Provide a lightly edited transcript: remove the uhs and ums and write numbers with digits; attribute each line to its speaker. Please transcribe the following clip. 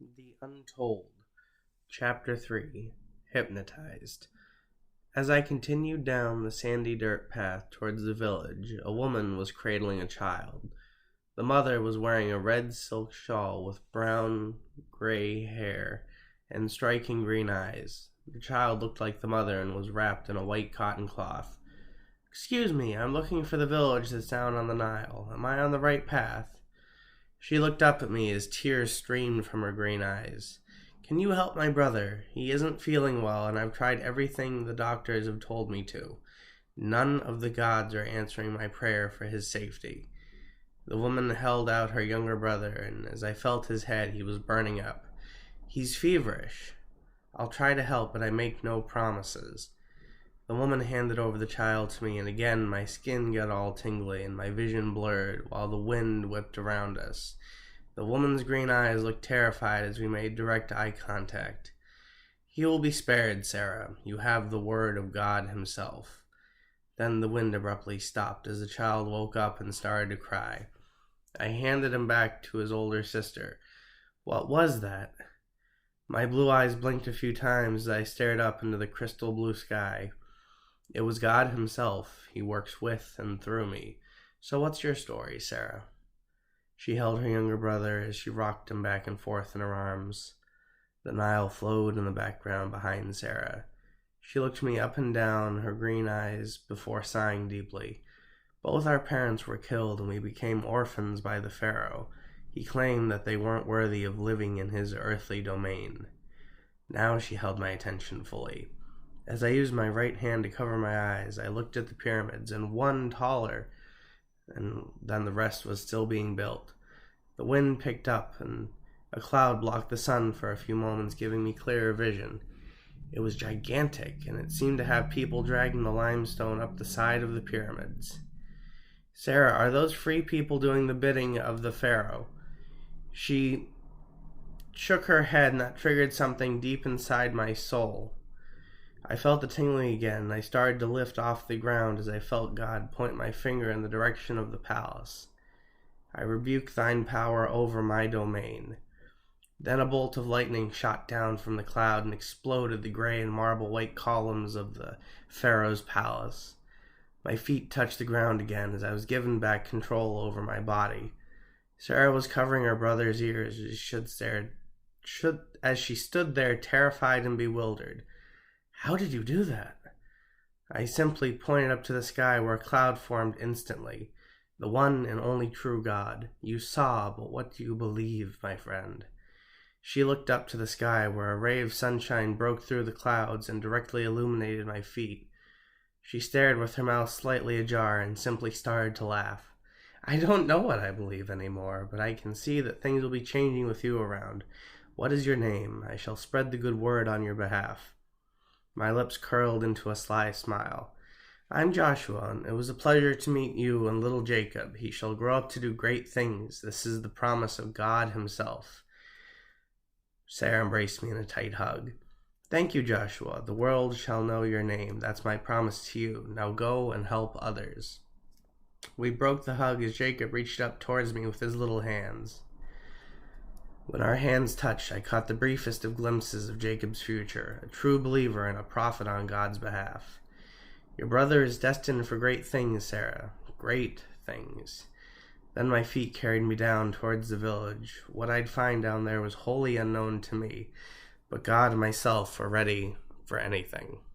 Speaker 1: The Untold, Chapter 3, Hypnotized. As I continued down the sandy dirt path towards the village, a woman was cradling a child. The mother was wearing a red silk shawl with brown-gray hair and striking green eyes. The child looked like the mother and was wrapped in a white cotton cloth. "Excuse me, I'm looking for the village that's down on the Nile. Am I on the right path?" She looked up at me as tears streamed from her green eyes. "Can you help my brother? He isn't feeling well, and I've tried everything the doctors have told me to. None of the gods are answering my prayer for his safety." The woman held out her younger brother, and as I felt his head, he was burning up. "He's feverish. I'll try to help, but I make no promises." The woman handed over the child to me, and again my skin got all tingly and my vision blurred while the wind whipped around us. The woman's green eyes looked terrified as we made direct eye contact. "He will be spared, Sarah. You have the word of God himself." Then the wind abruptly stopped as the child woke up and started to cry. I handed him back to his older sister. "What was that?" My blue eyes blinked a few times as I stared up into the crystal blue sky. "It was God himself. He works with and through me. So what's your story, Sarah?" She held her younger brother as she rocked him back and forth in her arms. The Nile flowed in the background behind Sarah. She looked me up and down, her green eyes, before sighing deeply. "Both our parents were killed and we became orphans by the pharaoh. He claimed that they weren't worthy of living in his earthly domain." Now she held my attention fully. As I used my right hand to cover my eyes, I looked at the pyramids, and one taller than the rest was still being built. The wind picked up, and a cloud blocked the sun for a few moments, giving me clearer vision. It was gigantic, and it seemed to have people dragging the limestone up the side of the pyramids. "Sarah, are those free people doing the bidding of the pharaoh?" She shook her head, and that triggered something deep inside my soul. I felt the tingling again, and I started to lift off the ground as I felt God point my finger in the direction of the palace. "I rebuke thine power over my domain." Then a bolt of lightning shot down from the cloud and exploded the gray and marble white columns of the pharaoh's palace. My feet touched the ground again as I was given back control over my body. Sarah was covering her brother's ears as she stood there terrified and bewildered. "How did you do that?" I simply pointed up to the sky where a cloud formed instantly. "The one and only true God. You saw, but what do you believe, my friend?" She looked up to the sky where a ray of sunshine broke through the clouds and directly illuminated my feet. She stared with her mouth slightly ajar and simply started to laugh. "I don't know what I believe anymore, but I can see that things will be changing with you around. What is your name? I shall spread the good word on your behalf." My lips curled into a sly smile. "I'm Joshua, and it was a pleasure to meet you and little Jacob. He shall grow up to do great things. This is the promise of God himself." Sarah embraced me in a tight hug. "Thank you, Joshua. The world shall know your name. That's my promise to you. Now go and help others." We broke the hug as Jacob reached up towards me with his little hands. When our hands touched, I caught the briefest of glimpses of Jacob's future, a true believer and a prophet on God's behalf. "Your brother is destined for great things, Sarah. Great things." Then my feet carried me down towards the village. What I'd find down there was wholly unknown to me, but God and myself were ready for anything.